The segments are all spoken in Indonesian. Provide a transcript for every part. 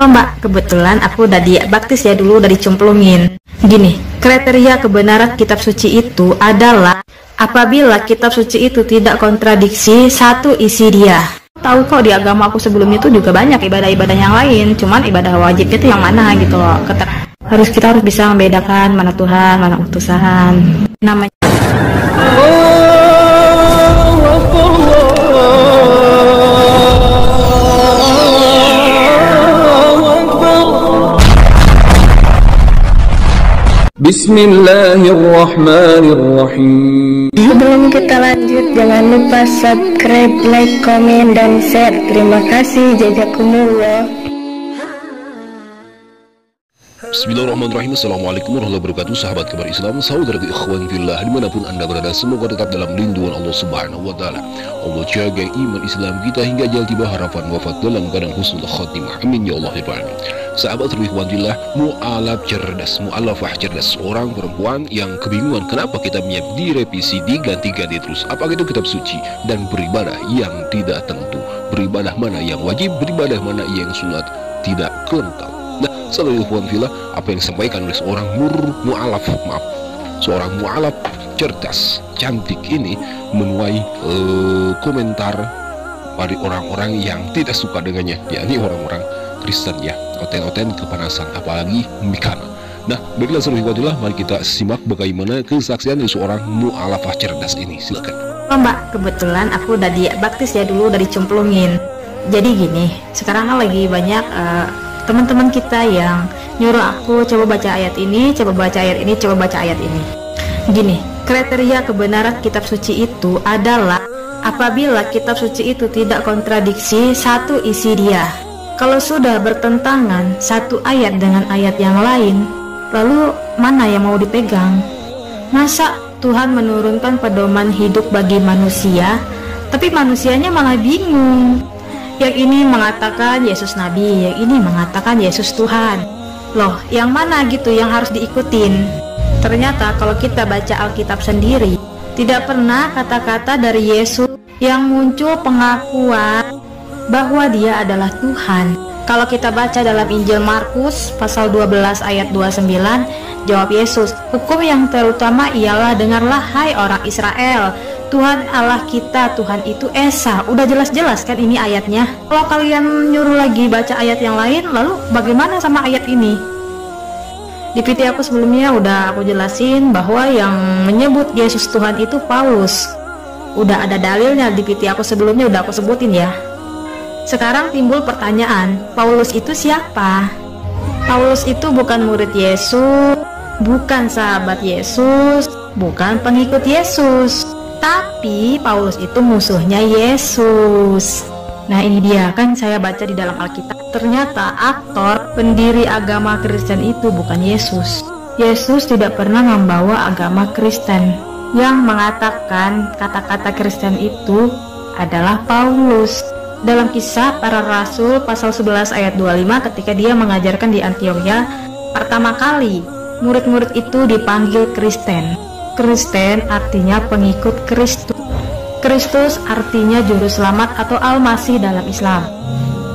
Mbak, kebetulan aku udah baptis ya dulu, udah dicemplungin. Gini, kriteria kebenaran kitab suci itu adalah apabila kitab suci itu tidak kontradiksi satu isi dia. Tahu kok di agama aku sebelumnya tuh juga banyak ibadah-ibadah yang lain, cuman ibadah wajibnya itu yang mana gitu loh. Kita harus bisa membedakan mana Tuhan, mana utusan. Namanya Bismillahirrahmanirrahim. Sebelum kita lanjut, jangan lupa subscribe, like, komen, dan share. Terima kasih. Jazakumullah. Bismillahirrahmanirrahim. Assalamualaikum warahmatullahi wabarakatuh. Sahabat kabar Islam, saudara ikhwan fillah dimanapun anda berada, semoga tetap dalam lindungan Allah subhanahu wa ta'ala. Allah jaga iman Islam kita hingga ajal tiba, harapan wafat dalam keadaan husnul khotimah. Amin ya Allah ya Rabbi. Sahabat ikhwan fillah, mu'alaf cerdas, mu'alafah cerdas, seorang perempuan yang kebingungan kenapa kitabnya direvisi, diganti-ganti terus. Apakah itu kitab suci dan beribadah yang tidak tentu, beribadah mana yang wajib, beribadah mana yang sunat, tidak lengkap. Nah, saudara ikhwan fillah, apa yang disampaikan oleh seorang seorang mu'alaf cerdas, cantik ini menuai komentar dari orang-orang yang tidak suka dengannya, yakni orang-orang Kristen ya, oten-oten kepanasan, apalagi mikana. Nah, baiklah saudara ikhwan fillah, mari kita simak bagaimana kesaksian dari seorang mu'alafah cerdas ini. Silakan. Mbak, kebetulan aku udah baptis ya dulu, udah dicemplungin. Jadi gini, sekarang kan lagi banyak teman-teman kita yang nyuruh aku coba baca ayat ini, coba baca ayat ini, coba baca ayat ini. Gini, kriteria kebenaran kitab suci itu adalah apabila kitab suci itu tidak kontradiksi satu isi dia. Kalau sudah bertentangan satu ayat dengan ayat yang lain, lalu mana yang mau dipegang? Masa Tuhan menurunkan pedoman hidup bagi manusia, tapi manusianya malah bingung. Yang ini mengatakan Yesus Nabi, yang ini mengatakan Yesus Tuhan. Loh, yang mana gitu yang harus diikutin? Ternyata kalau kita baca Alkitab sendiri, tidak pernah kata-kata dari Yesus yang muncul pengakuan bahwa dia adalah Tuhan. Kalau kita baca dalam Injil Markus pasal 12 ayat 29, jawab Yesus, hukum yang terutama ialah, dengarlah hai orang Israel, Tuhan Allah kita, Tuhan itu Esa. Udah jelas-jelas kan ini ayatnya. Kalau kalian nyuruh lagi baca ayat yang lain, lalu bagaimana sama ayat ini? Di PT aku sebelumnya udah aku jelasin bahwa yang menyebut Yesus Tuhan itu Paulus. Udah ada dalilnya di PT aku sebelumnya, udah aku sebutin ya. Sekarang timbul pertanyaan, Paulus itu siapa? Paulus itu bukan murid Yesus, bukan sahabat Yesus, bukan pengikut Yesus. Tapi Paulus itu musuhnya Yesus. Nah ini dia, kan saya baca di dalam Alkitab, ternyata aktor pendiri agama Kristen itu bukan Yesus. Yesus tidak pernah membawa agama Kristen. Yang mengatakan kata-kata Kristen itu adalah Paulus. Dalam Kisah Para Rasul pasal 11 ayat 25, ketika dia mengajarkan di Antiokhia, pertama kali murid-murid itu dipanggil Kristen. Kristen artinya pengikut Kristus. Kristus artinya juru selamat atau Al-Masih dalam Islam.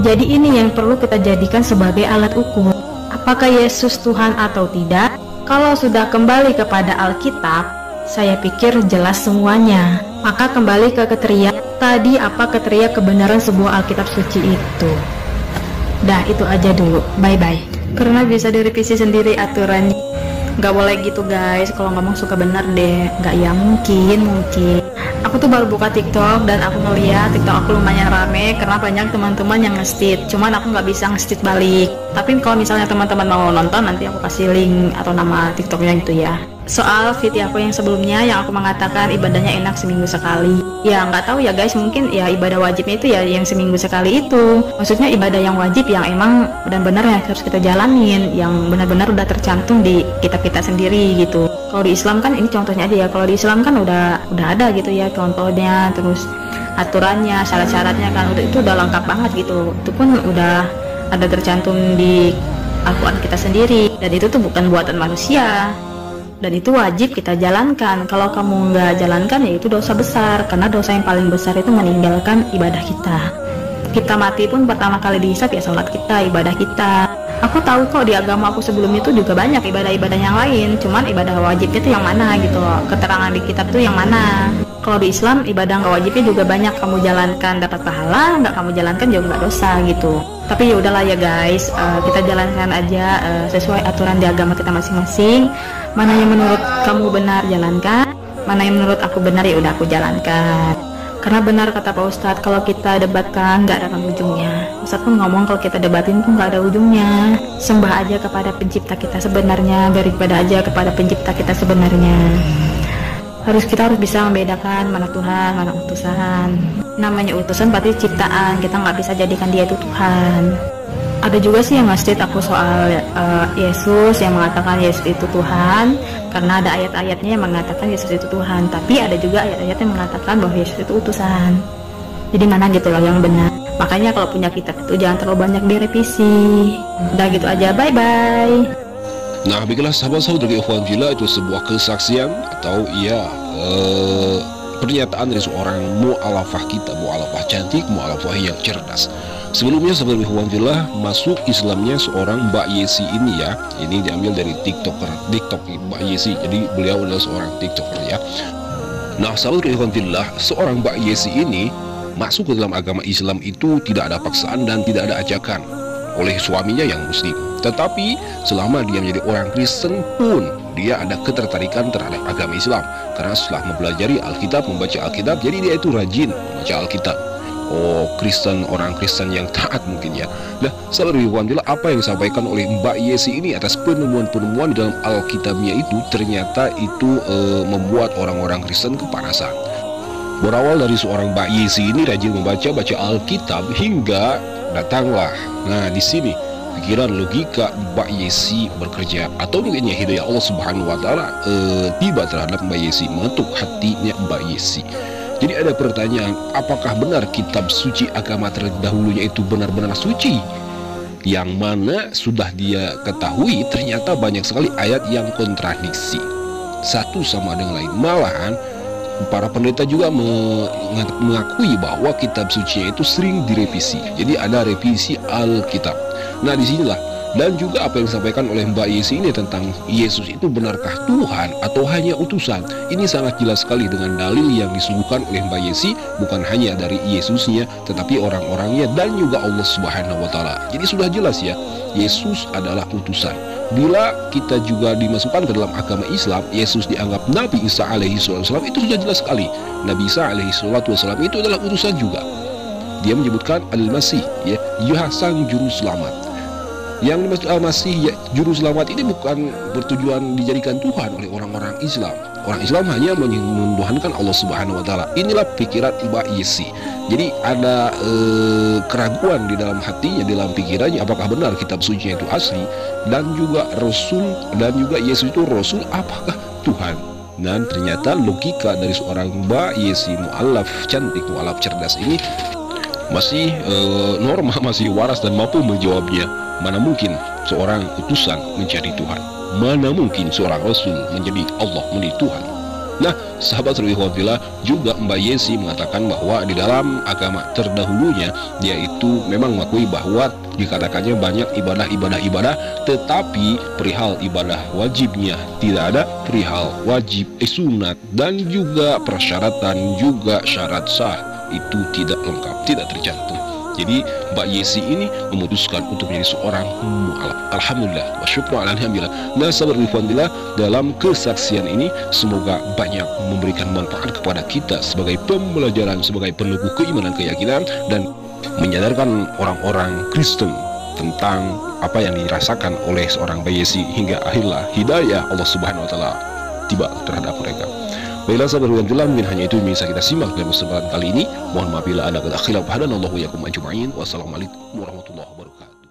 Jadi ini yang perlu kita jadikan sebagai alat ukur. Apakah Yesus Tuhan atau tidak? Kalau sudah kembali kepada Alkitab, saya pikir jelas semuanya. Maka kembali ke kriteria tadi, apa kriteria kebenaran sebuah Alkitab suci itu. Dah, itu aja dulu. Bye-bye. Karena bisa direvisi sendiri aturannya. Gak boleh gitu guys, kalau ngomong suka bener deh. Gak ya, mungkin aku tuh baru buka TikTok dan aku ngeliat TikTok aku lumayan rame karena banyak teman-teman yang nge-stit. Cuman aku nggak bisa nge-stit balik. Tapi kalau misalnya teman-teman mau nonton, nanti aku kasih link atau nama TikToknya gitu ya. Soal video aku yang sebelumnya yang aku mengatakan ibadahnya enak seminggu sekali, ya nggak tahu ya guys, mungkin ya ibadah wajibnya itu ya yang seminggu sekali itu. Maksudnya ibadah yang wajib yang emang benar-benar ya harus kita jalanin, yang benar-benar udah tercantum di kitab kita sendiri gitu. Kalau di Islam kan ini contohnya aja ya, kalau di Islam kan udah ada gitu ya contohnya, terus aturannya, syarat-syaratnya kan itu udah lengkap banget gitu. Itu pun udah ada tercantum di Al-Quran kita sendiri, dan itu tuh bukan buatan manusia. Dan itu wajib kita jalankan. Kalau kamu nggak jalankan ya itu dosa besar, karena dosa yang paling besar itu meninggalkan ibadah kita. kita mati pun pertama kali dihisab ya sholat kita, ibadah kita. Aku tahu kok di agama aku sebelumnya itu juga banyak ibadah-ibadah yang lain, cuman ibadah wajibnya itu yang mana gitu loh, keterangan di kitab tuh yang mana. Kalau di Islam ibadah nggak wajibnya juga banyak, kamu jalankan dapat pahala, nggak kamu jalankan juga nggak dosa gitu. Tapi ya udahlah ya guys, kita jalankan aja sesuai aturan di agama kita masing-masing. Mana yang menurut kamu benar jalankan, mana yang menurut aku benar ya udah aku jalankan. Karena benar kata Pak Ustadz, kalau kita debatkan nggak ada ujungnya. Ustadz pun ngomong kalau kita debatin tuh nggak ada ujungnya. Sembah aja kepada pencipta kita sebenarnya, beribadah aja kepada pencipta kita sebenarnya. Kita harus bisa membedakan mana Tuhan, mana utusan. Namanya utusan berarti ciptaan, kita nggak bisa jadikan dia itu Tuhan. Ada juga sih yang nge-state aku soal Yesus, yang mengatakan Yesus itu Tuhan, karena ada ayat-ayatnya yang mengatakan Yesus itu Tuhan. Tapi ada juga ayat-ayat yang mengatakan bahwa Yesus itu utusan. Jadi mana gitu loh yang benar. Makanya kalau punya kitab itu jangan terlalu banyak direvisi. Udah gitu aja, bye-bye. Nah, baiklah sahabat-sahabat dari Ikhwan Fillah, itu sebuah kesaksian atau pernyataan dari seorang mu'alafah kita, mu'alafah cantik, mu'alafah yang cerdas. Sebelumnya sahabat Ikhwan Fillah, masuk Islamnya seorang Mbak Yesi ini ya. Ini diambil dari TikTok Mbak Yesi. Jadi beliau adalah seorang TikToker ya. Nah, sahabat Ikhwan Fillah, seorang Mbak Yesi ini masuk ke dalam agama Islam itu tidak ada paksaan dan tidak ada ajakan oleh suaminya yang muslim. Tetapi selama dia menjadi orang Kristen pun dia ada ketertarikan terhadap agama Islam. Karena setelah mempelajari Alkitab, membaca Alkitab, jadi dia itu rajin membaca Alkitab. Oh, orang Kristen yang taat mungkin ya. Nah, sahabat Ikhwan Fillah, apa yang disampaikan oleh Mbak Yesi ini atas penemuan-penemuan di dalam Alkitabnya itu ternyata itu membuat orang-orang Kristen kepanasan. Berawal dari seorang Mbak Yesi ini rajin membaca Alkitab hingga datanglah. Nah, di sini pikiran logika Mbak Yesi bekerja, atau mungkinnya hidayah Allah Subhanahu wa taala tiba terhadap Mbak Yesi, mengetuk hatinya Mbak Yesi. Jadi ada pertanyaan, apakah benar kitab suci agama terdahulunya itu benar-benar suci? Yang mana sudah dia ketahui ternyata banyak sekali ayat yang kontradiksi satu sama dengan lain. Malahan para pendeta juga mengakui bahwa kitab suci itu sering direvisi. Jadi ada revisi Alkitab. Nah, disinilah dan juga apa yang disampaikan oleh Mbak Yesi ini tentang Yesus itu benarkah Tuhan atau hanya utusan. Ini sangat jelas sekali dengan dalil yang disuguhkan oleh Mbak Yesi, bukan hanya dari Yesusnya tetapi orang-orangnya dan juga Allah Subhanahu wa taala. Jadi sudah jelas ya, Yesus adalah utusan. Bila kita juga dimasukkan ke dalam agama Islam, Yesus dianggap Nabi Isa alaihi wasallam, itu sudah jelas sekali. Nabi Isa alaihi wasallam itu adalah utusan juga. Dia menyebutkan Al-Masih ya, sang juru selamat. Yang dimaksud Al-Masih ya, juru selamat ini bukan bertujuan dijadikan Tuhan oleh orang-orang Islam. Orang Islam hanya menuhankan Allah Subhanahu wa taala. Inilah pikiran Mbak Yesi. Jadi ada keraguan di dalam hatinya, di dalam pikirannya, apakah benar kitab suci itu asli, dan juga Rasul, dan juga Yesus itu Rasul, apakah Tuhan? Dan ternyata logika dari seorang Mbak Yesi, mu'alaf cantik, mu'alaf cerdas ini masih normal, masih waras dan mampu menjawabnya. Mana mungkin seorang utusan menjadi Tuhan? Mana mungkin seorang Rasul menjadi Allah, menjadi Tuhan? Nah, sahabat Ikhwan Fillah, juga Mbak Yesi mengatakan bahwa di dalam agama terdahulunya dia itu memang mengakui bahwa dikatakannya banyak ibadah, tetapi perihal ibadah wajibnya tidak ada, perihal wajib sunat dan juga persyaratan juga syarat sah itu tidak lengkap, tidak tercantum. Jadi Mbak Yesi ini memutuskan untuk menjadi seorang mu'alaf. Alhamdulillah wa syukru ala alhamdulillah. Nah, sahabat Ikhwan Fillah, dalam kesaksian ini semoga banyak memberikan manfaat kepada kita sebagai pembelajaran, sebagai peneguh keimanan, keyakinan, dan menyadarkan orang-orang Kristen tentang apa yang dirasakan oleh seorang Mbak Yesi hingga akhirlah hidayah Allah Subhanahu wa taala tiba terhadap mereka. Baiklah sahabat Ikhwan Fillah, mungkin hanya itu yang bisa kita simak dalam kesempatan kali ini. Mohon maaf bila ada kata khilaf. Hadanallahu yakum ajma'in. Wassalamualaikum warahmatullahi wabarakatuh.